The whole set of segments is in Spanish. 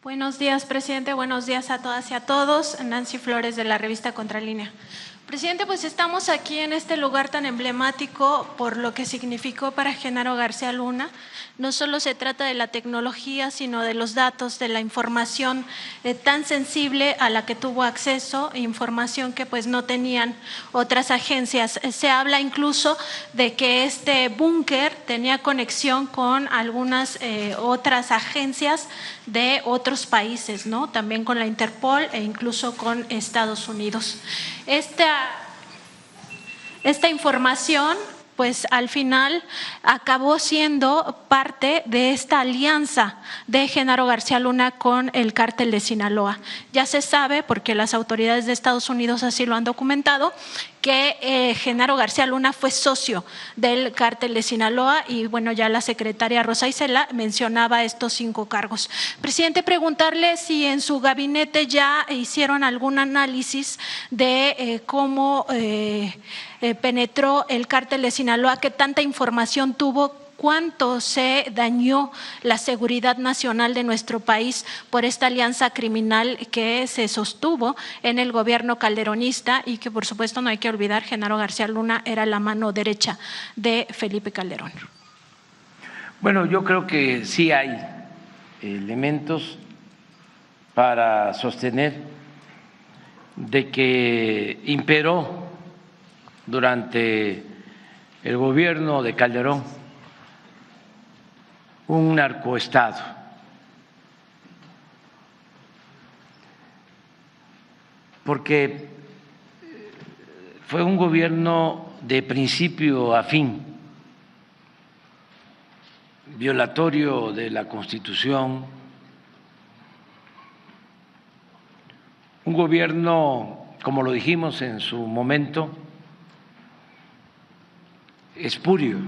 Buenos días, presidente. Buenos días a todas y a todos. Nancy Flores, de la revista Contralínea. Presidente, pues estamos aquí en este lugar tan emblemático por lo que significó para Genaro García Luna. No solo se trata de la tecnología, sino de los datos, de la información tan sensible a la que tuvo acceso, información que pues no tenían otras agencias. Se habla incluso de que este búnker tenía conexión con algunas otras agencias de otros países, ¿no? También con la Interpol e incluso con Estados Unidos. Esta información, pues al final acabó siendo parte de esta alianza de Genaro García Luna con el cártel de Sinaloa. Ya se sabe, porque las autoridades de Estados Unidos así lo han documentado, que Genaro García Luna fue socio del cártel de Sinaloa y bueno, ya la secretaria Rosa Isela mencionaba estos 5 cargos. Presidente, preguntarle si en su gabinete ya hicieron algún análisis de cómo penetró el cártel de Sinaloa, qué tanta información tuvo, cuánto se dañó la seguridad nacional de nuestro país por esta alianza criminal que se sostuvo en el gobierno calderonista y que por supuesto no hay que olvidar, Genaro García Luna era la mano derecha de Felipe Calderón. Bueno, yo creo que sí hay elementos para sostener de que imperó durante el gobierno de Calderón un narcoestado. Porque fue un gobierno de principio a fin, violatorio de la Constitución, un gobierno, como lo dijimos en su momento, espurio.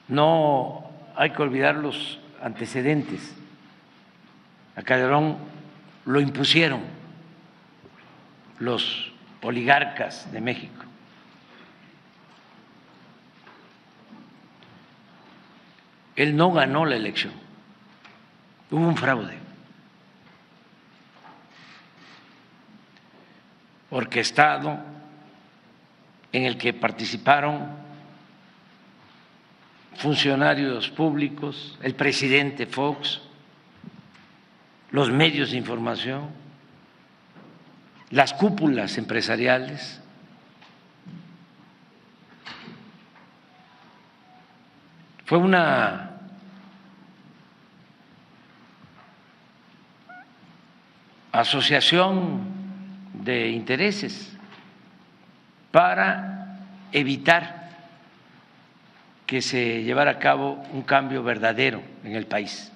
No hay que olvidar los antecedentes. A Calderón lo impusieron los oligarcas de México. Él no ganó la elección. Hubo un fraude orquestado en el que participaron funcionarios públicos, el presidente Fox, los medios de información, las cúpulas empresariales. Fue una asociación de intereses para evitar que se llevara a cabo un cambio verdadero en el país.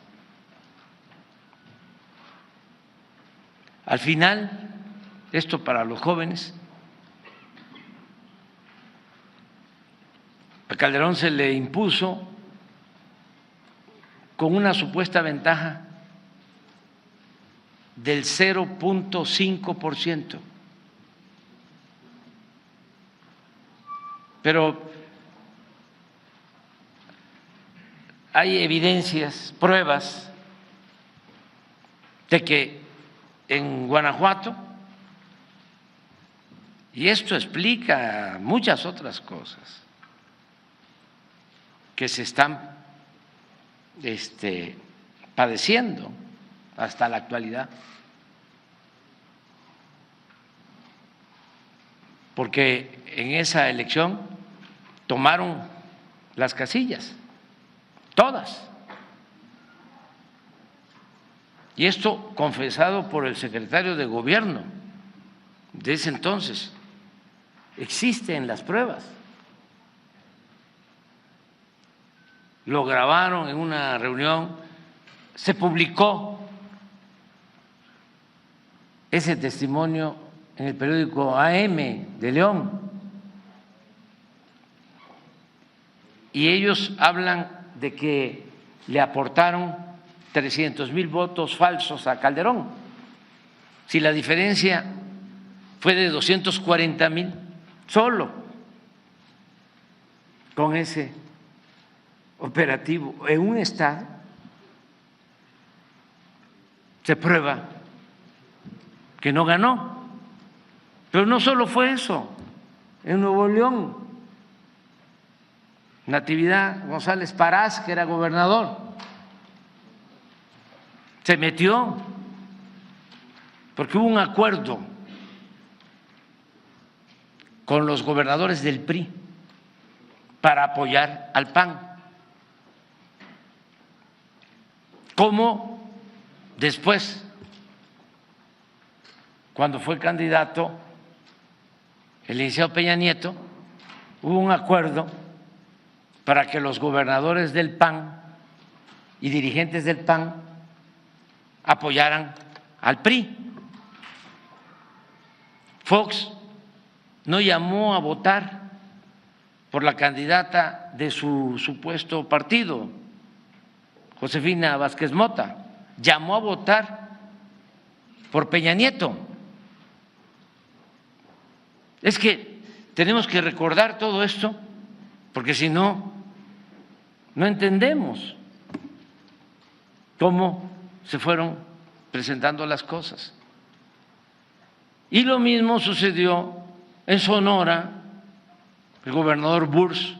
Al final, esto para los jóvenes, a Calderón se le impuso con una supuesta ventaja del 0.5%. Pero hay evidencias, pruebas de que en Guanajuato, y esto explica muchas otras cosas que se están padeciendo hasta la actualidad, porque en esa elección tomaron las casillas, todas. Y esto confesado por el secretario de Gobierno de ese entonces. Existen las pruebas. Lo grabaron en una reunión, se publicó ese testimonio en el periódico AM de León. Y ellos hablan de que le aportaron 300,000 votos falsos a Calderón. Si la diferencia fue de 240,000 solo con ese operativo en un estado, se prueba que no ganó. Pero no solo fue eso, en Nuevo León, Natividad González Parás, que era gobernador, se metió porque hubo un acuerdo con los gobernadores del PRI para apoyar al PAN. Como después, cuando fue candidato el licenciado Peña Nieto, hubo un acuerdo para que los gobernadores del PAN y dirigentes del PAN apoyaran al PRI. Fox no llamó a votar por la candidata de su supuesto partido, Josefina Vázquez Mota, llamó a votar por Peña Nieto. Es que tenemos que recordar todo esto, porque si no, no entendemos cómo se fueron presentando las cosas. Y lo mismo sucedió en Sonora. El gobernador Burs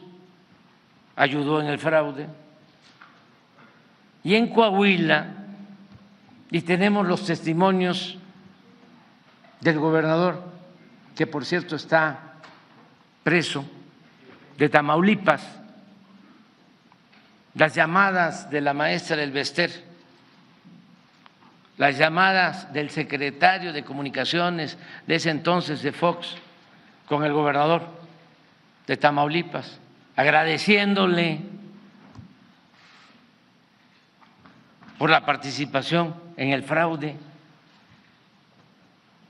ayudó en el fraude. Y en Coahuila, y tenemos los testimonios del gobernador, que por cierto está preso, de Tamaulipas, las llamadas de la maestra del Bester, las llamadas del secretario de Comunicaciones de ese entonces de Fox con el gobernador de Tamaulipas, agradeciéndole por la participación en el fraude.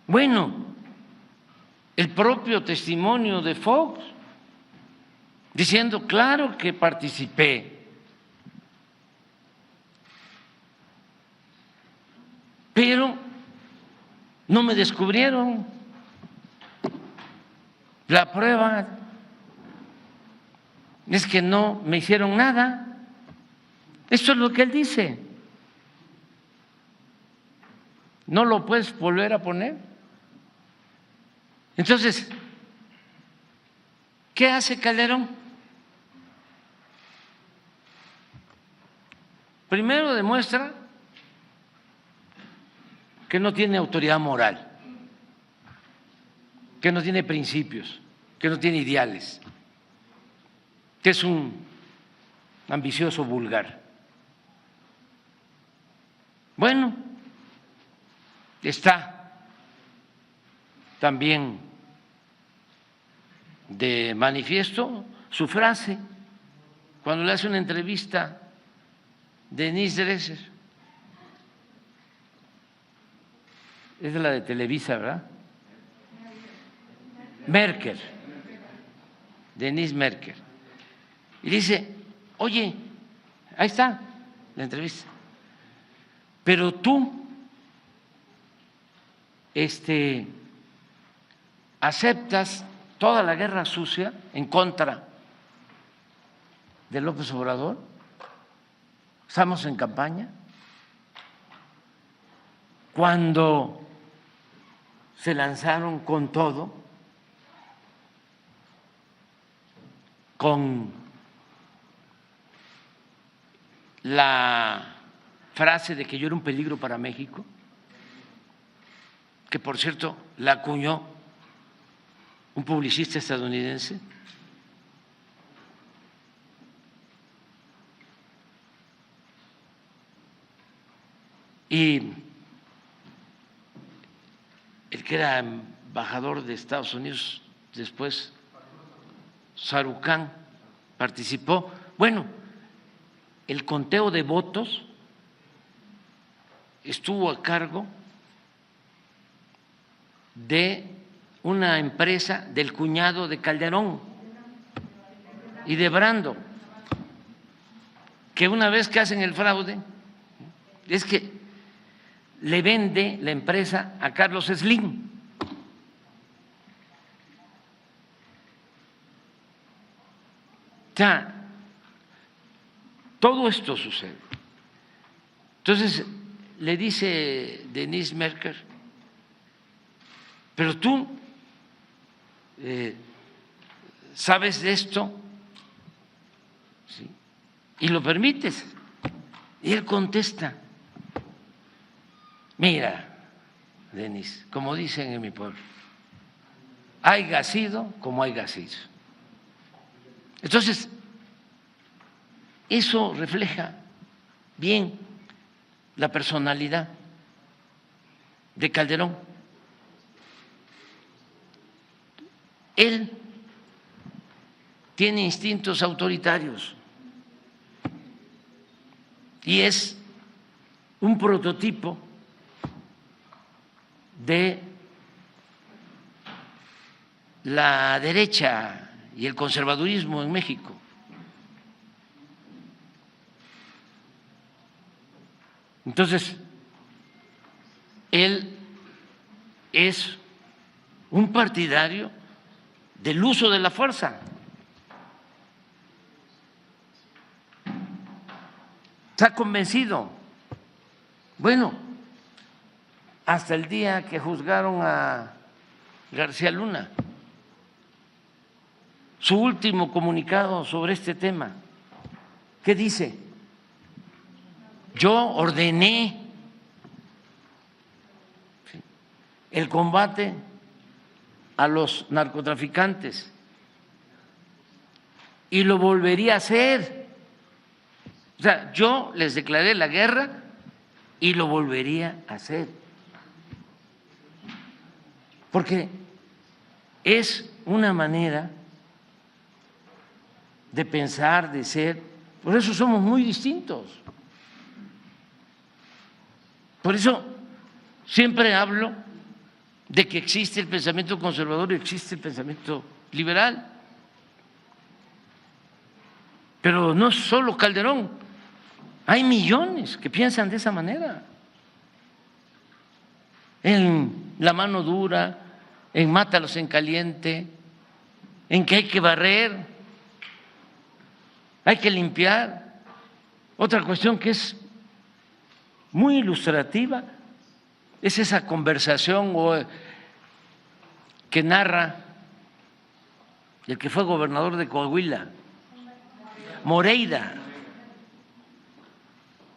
Bueno, el propio testimonio de Fox diciendo, claro que participé, pero no me descubrieron. La prueba es que no me hicieron nada. Eso es lo que él dice. ¿No lo puedes volver a poner? Entonces, ¿qué hace Calderón? Primero demuestra que no tiene autoridad moral, que no tiene principios, que no tiene ideales, que es un ambicioso vulgar. Bueno, está también de manifiesto su frase cuando le hace una entrevista Denise Dresser. Es de la de Televisa, ¿verdad? Merker, Denise Merker. Y dice, oye, ahí está la entrevista, pero tú aceptas toda la guerra sucia en contra de López Obrador. Estamos en campaña. Cuando se lanzaron con todo, con la frase de que yo era un peligro para México, que por cierto la acuñó un publicista estadounidense, y el que era embajador de Estados Unidos después, Sarucán, participó. Bueno, el conteo de votos estuvo a cargo de una empresa del cuñado de Calderón y de Brando, que una vez que hacen el fraude, es que le vende la empresa a Carlos Slim. O sea, Todo esto sucede. Entonces le dice Denise Merker, pero tú sabes de esto, ¿sí?, y lo permites. Y él contesta, mira, Denise, como dicen en mi pueblo, haiga sido como haiga sido. Entonces, eso refleja bien la personalidad de Calderón. Él tiene instintos autoritarios y es un prototipo de la derecha y el conservadurismo en México. Entonces, él es un partidario del uso de la fuerza. Está convencido. Bueno, hasta el día que juzgaron a García Luna, su último comunicado sobre este tema, ¿qué dice? Yo ordené el combate a los narcotraficantes y lo volvería a hacer. O sea, yo les declaré la guerra y lo volvería a hacer. Porque es una manera de pensar, de ser. Por eso somos muy distintos. Por eso siempre hablo de que existe el pensamiento conservador y existe el pensamiento liberal. Pero no solo Calderón, hay millones que piensan de esa manera. En la mano dura, en mátalos en caliente, en que hay que barrer, hay que limpiar. Otra cuestión que es muy ilustrativa es esa conversación que narra el que fue gobernador de Coahuila, Moreira,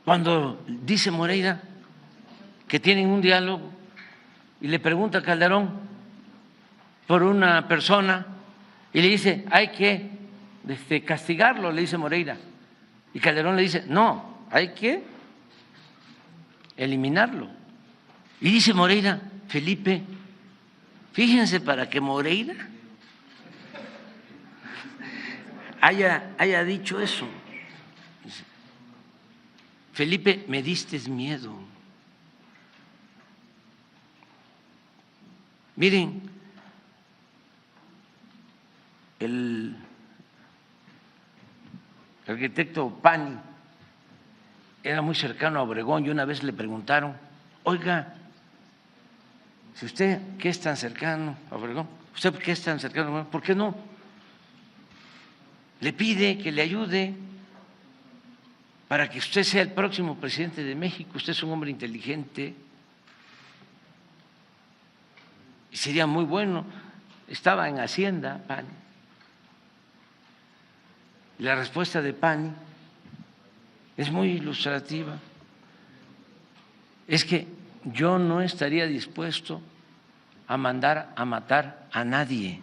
cuando dice Moreira que tienen un diálogo y le pregunta a Calderón por una persona y le dice, hay que castigarlo, le dice Moreira. Y Calderón le dice, no, hay que eliminarlo. Y dice Moreira, Felipe, fíjense, para que Moreira haya dicho eso. Dice, Felipe, me diste miedo. Miren, el arquitecto Pani era muy cercano a Obregón y una vez le preguntaron, oiga, si usted que es tan cercano a Obregón, usted que es tan cercano a Obregón, ¿por qué no le pide que le ayude para que usted sea el próximo presidente de México? Usted es un hombre inteligente y sería muy bueno. Estaba en Hacienda, Pani. La respuesta de Pani es muy ilustrativa. Es que yo no estaría dispuesto a mandar a matar a nadie,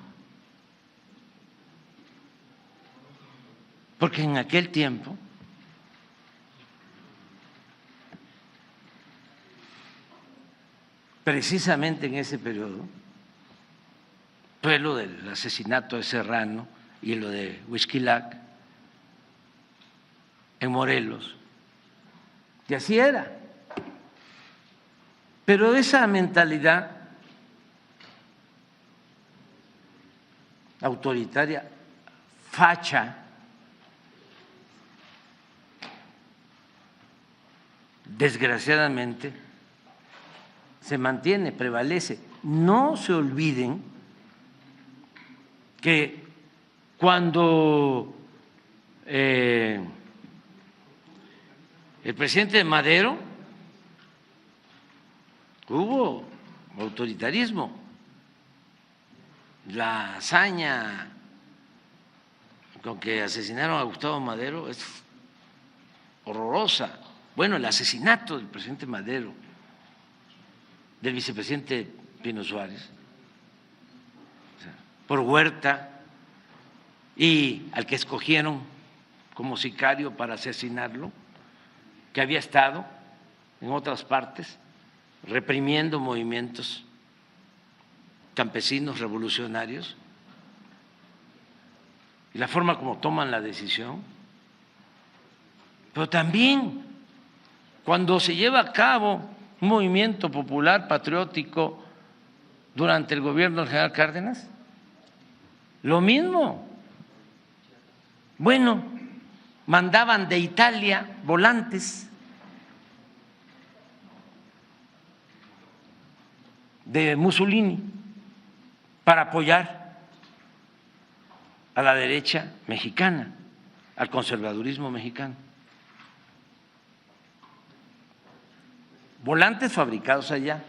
porque en aquel tiempo precisamente en ese periodo fue lo del asesinato de Serrano y lo de Huixquilac en Morelos, y así era. Pero esa mentalidad autoritaria, facha, desgraciadamente se mantiene, prevalece. No se olviden que cuando el presidente Madero hubo autoritarismo. La hazaña con que asesinaron a Gustavo Madero es horrorosa. Bueno, el asesinato del presidente Madero, del vicepresidente Pino Suárez, por Huerta, y al que escogieron como sicario para asesinarlo, que había estado en otras partes reprimiendo movimientos campesinos revolucionarios, y la forma como toman la decisión. Pero también cuando se lleva a cabo un movimiento popular patriótico durante el gobierno del general Cárdenas, lo mismo. Bueno, mandaban de Italia volantes de Mussolini para apoyar a la derecha mexicana, al conservadurismo mexicano. Volantes fabricados allá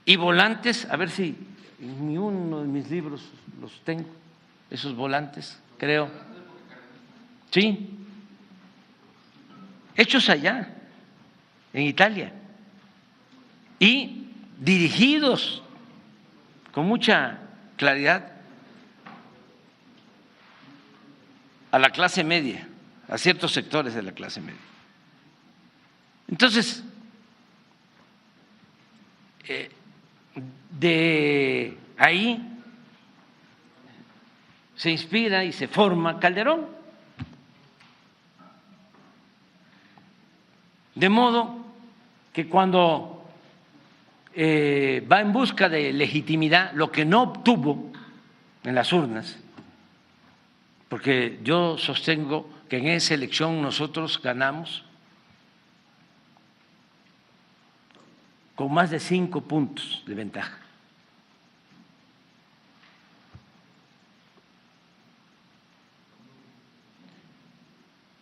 y volantes, a ver si en uno de mis libros los tengo, esos volantes, creo. Sí, hechos allá, en Italia, y dirigidos con mucha claridad a la clase media, a ciertos sectores de la clase media. Entonces, de ahí se inspira y se forma Calderón. De modo que cuando va en busca de legitimidad, lo que no obtuvo en las urnas, porque yo sostengo que en esa elección nosotros ganamos con más de 5 puntos de ventaja.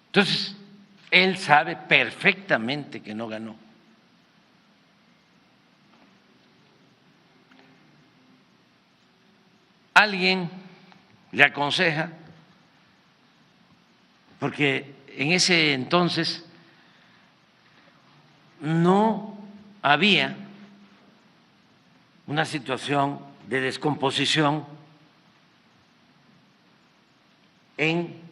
Entonces, él sabe perfectamente que no ganó. Alguien le aconseja, porque en ese entonces no había una situación de descomposición en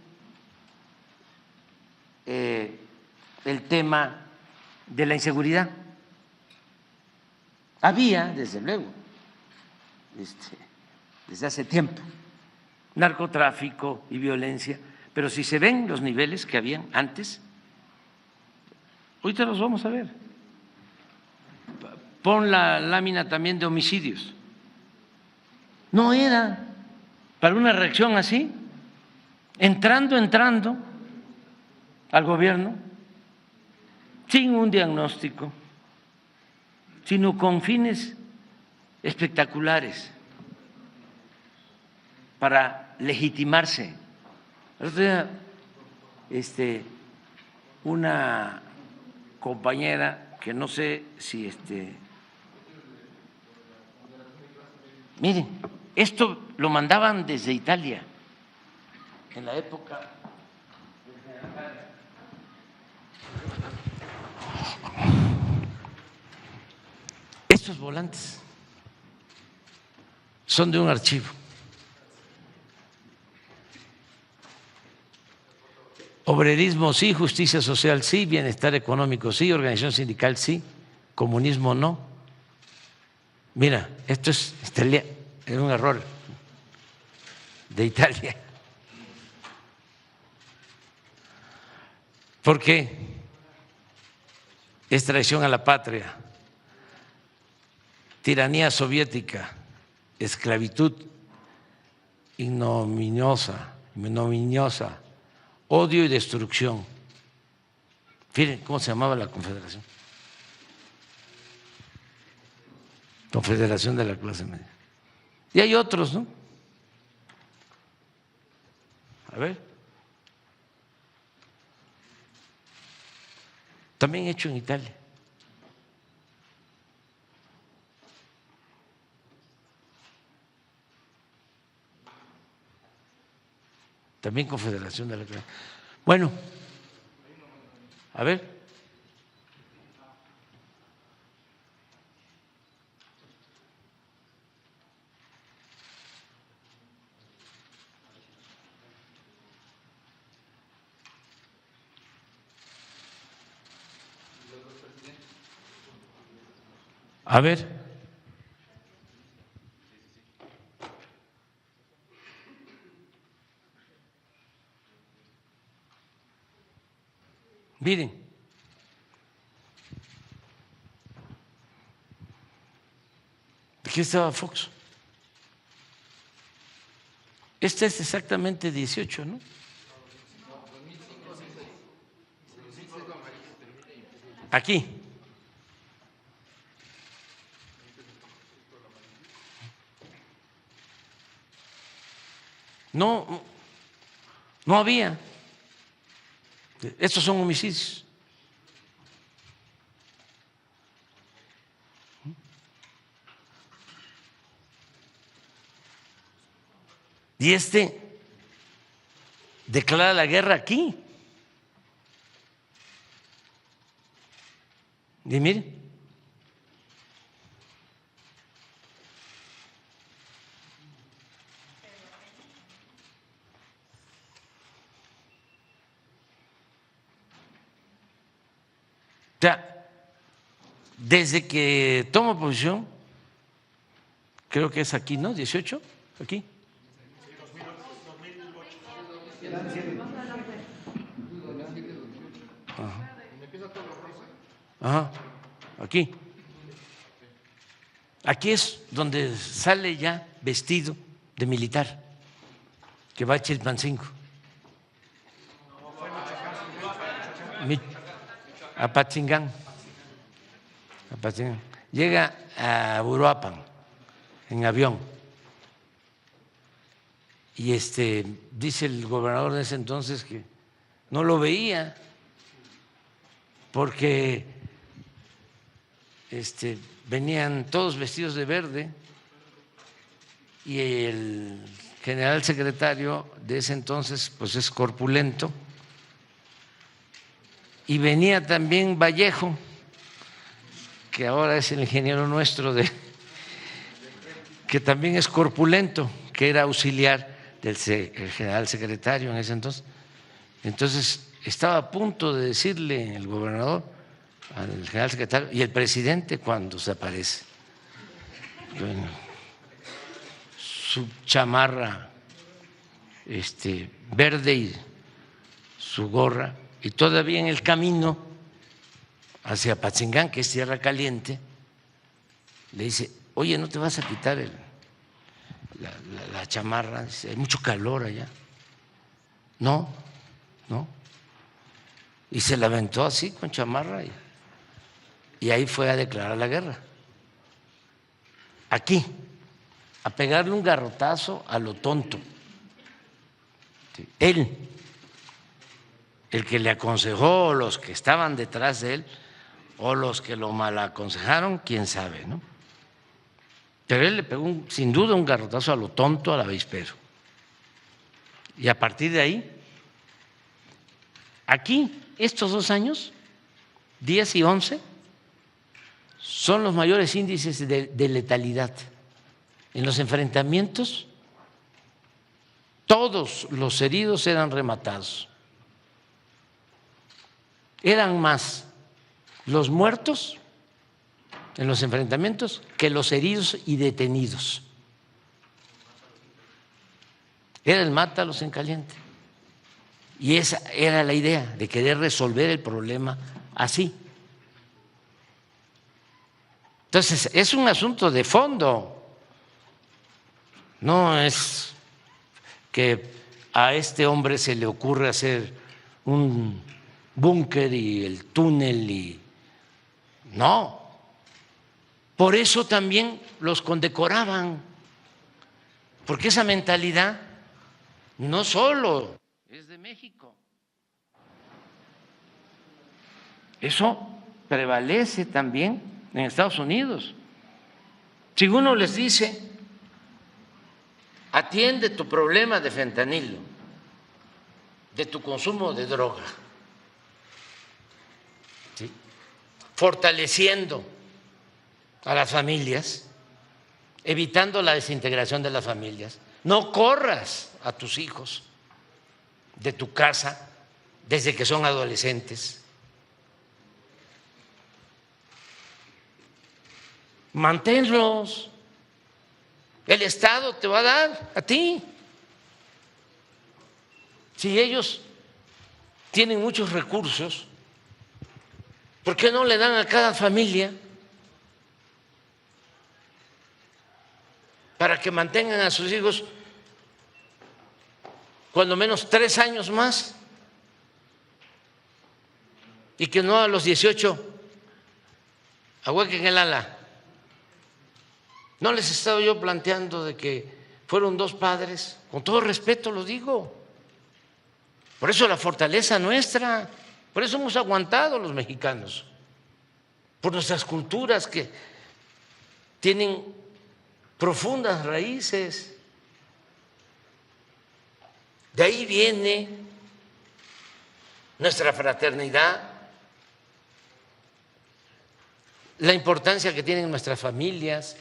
el tema de la inseguridad. Había, desde luego, desde hace tiempo, narcotráfico y violencia, pero si se ven los niveles que habían antes, ahorita los vamos a ver. Pon la lámina también de homicidios. No era para una reacción así, entrando al gobierno sin un diagnóstico, sino con fines espectaculares para legitimarse. El otro día, una compañera que no sé si miren, esto lo mandaban desde Italia en la época del general. Estos volantes son de un archivo. Obrerismo sí, justicia social sí, bienestar económico sí, organización sindical sí, comunismo no. Mira, esto es un error de Italia. ¿Por qué? Es traición a la patria, tiranía soviética, esclavitud ignominiosa, odio y destrucción. Miren cómo se llamaba la Confederación. Confederación de la Clase Media. Y hay otros, ¿no? A ver. también hecho en Italia. También Confederación de la Clase. Bueno, a ver. A ver. Miren. Aquí estaba Fox. Este es exactamente 18, ¿no? Aquí. No, no había. Estos son homicidios. Y este declara la guerra aquí. Y mire. O sea, desde que tomo posición, creo que es aquí, ¿no? 18, aquí. Ajá, aquí. Aquí es donde sale ya vestido de militar, que va a Chilpancingo. A Patzingán. Llega a Uruapan en avión. Y dice el gobernador de ese entonces que no lo veía porque venían todos vestidos de verde y el general secretario de ese entonces pues es corpulento y venía también Vallejo, que ahora es el ingeniero nuestro que también es corpulento, que era auxiliar del general secretario en ese entonces. Entonces estaba a punto de decirle el gobernador al general secretario y el presidente cuando se aparece. Bueno, su chamarra verde y su gorra, y todavía en el camino hacia Patzingán, que es tierra caliente, le dice: oye, ¿no te vas a quitar la chamarra? Dice: hay mucho calor allá. No. Y se la aventó así con chamarra y ahí fue a declarar la guerra. Aquí, a pegarle un garrotazo a lo tonto. Él, el que le aconsejó, los que estaban detrás de él, o los que lo mal aconsejaron, quién sabe, ¿no? Pero él le pegó sin duda un garrotazo a lo tonto, al avispero. Y a partir de ahí, aquí, estos 2 años, 10 y 11, son los mayores índices de letalidad. En los enfrentamientos, todos los heridos eran rematados. Eran más los muertos en los enfrentamientos que los heridos y detenidos. Era el mátalos en caliente. Y esa era la idea, de querer resolver el problema así. Entonces, es un asunto de fondo. No es que a este hombre se le ocurre hacer un búnker y el túnel y… No. Por eso también los condecoraban, porque esa mentalidad no solo es de México. Eso prevalece también en Estados Unidos. Si uno les dice, atiende tu problema de fentanilo, de tu consumo de droga, ¿sí?, fortaleciendo a las familias, evitando la desintegración de las familias. No corras a tus hijos de tu casa desde que son adolescentes. Manténlos. El Estado te va a dar a ti. Si ellos tienen muchos recursos, ¿por qué no le dan a cada familia para que mantengan a sus hijos cuando menos 3 años más? Y que no a los 18 ahuequen el ala. ¿No les he estado yo planteando de que fueron 2 padres? Con todo respeto lo digo. Por eso la fortaleza nuestra, por eso hemos aguantado los mexicanos, por nuestras culturas que tienen profundas raíces. De ahí viene nuestra fraternidad, la importancia que tienen nuestras familias.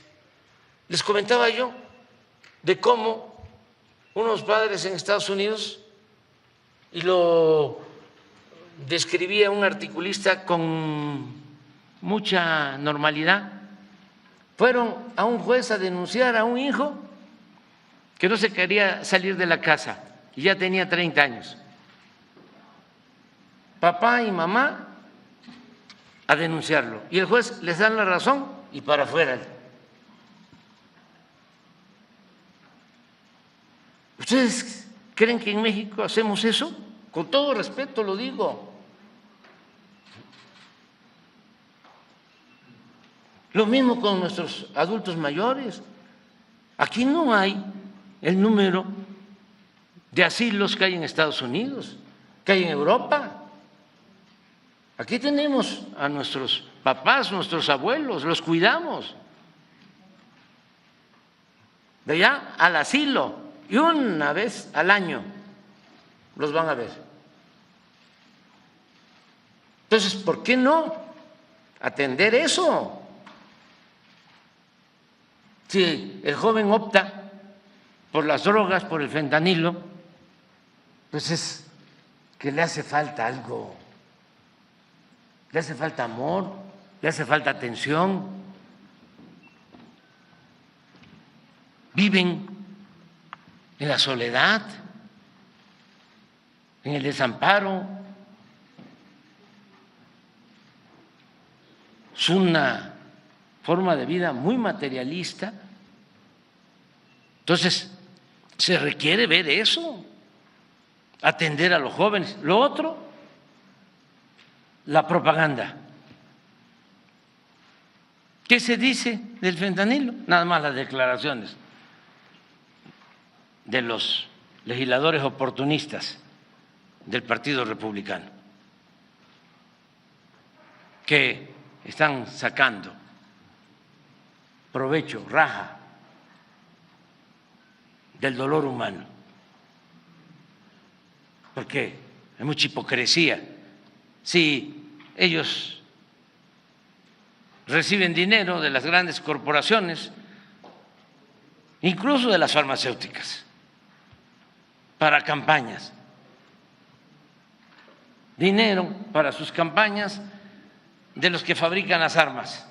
Les comentaba yo de cómo unos padres en Estados Unidos, y lo describía un articulista con mucha normalidad, fueron a un juez a denunciar a un hijo que no se quería salir de la casa y ya tenía 30 años. Papá y mamá a denunciarlo y el juez les da la razón y para afuera. ¿Ustedes creen que en México hacemos eso? Con todo respeto lo digo. Lo mismo con nuestros adultos mayores. Aquí no hay el número de asilos que hay en Estados Unidos, que hay en Europa. Aquí tenemos a nuestros papás, nuestros abuelos, los cuidamos. De allá al asilo. Y una vez al año los van a ver. Entonces, ¿por qué no atender eso? Si el joven opta por las drogas, por el fentanilo, pues es que le hace falta algo, le hace falta amor, le hace falta atención. Viven en la soledad, en el desamparo. Es una forma de vida muy materialista. Entonces, se requiere ver eso, atender a los jóvenes. Lo otro, la propaganda. ¿Qué se dice del fentanilo? Nada más las declaraciones de los legisladores oportunistas del Partido Republicano, que están sacando provecho, raja del dolor humano, porque hay mucha hipocresía. Si ellos reciben dinero de las grandes corporaciones, incluso de las farmacéuticas, para campañas, dinero para sus campañas de los que fabrican las armas,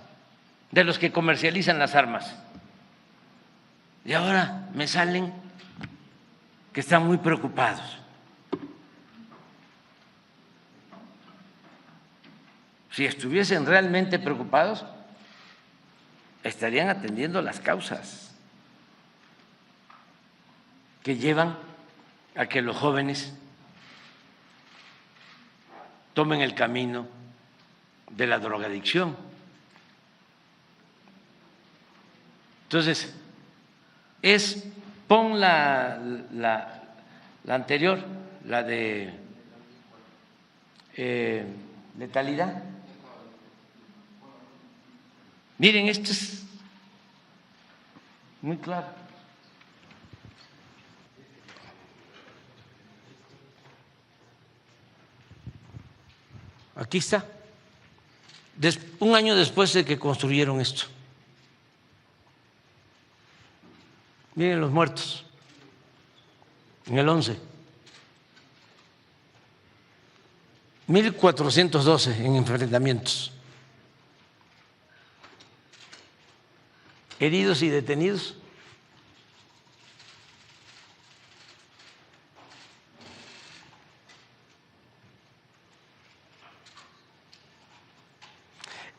de los que comercializan las armas. Y ahora me salen que están muy preocupados. Si estuviesen realmente preocupados, estarían atendiendo las causas que llevan a que los jóvenes tomen el camino de la drogadicción. Entonces, pon la anterior, la de letalidad. Miren, esto es muy claro. Aquí está. Un año después de que construyeron esto. Miren los muertos. En el 11. 1,412 en enfrentamientos. Heridos y detenidos.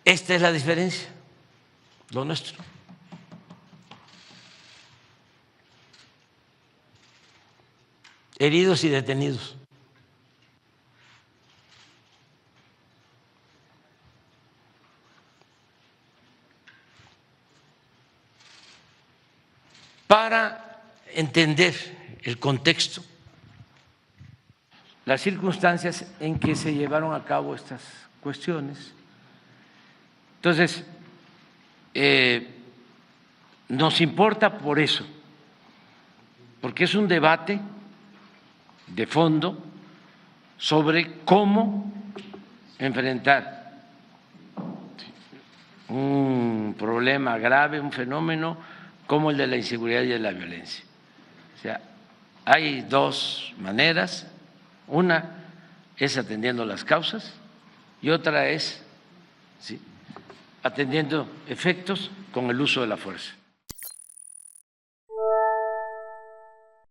Esta es la diferencia, lo nuestro. Heridos y detenidos. Para entender el contexto, las circunstancias en que se llevaron a cabo estas cuestiones. Entonces, nos importa por eso, porque es un debate de fondo sobre cómo enfrentar un problema grave, un fenómeno como el de la inseguridad y de la violencia. O sea, hay dos maneras, una es atendiendo las causas y otra es atendiendo efectos con el uso de la fuerza.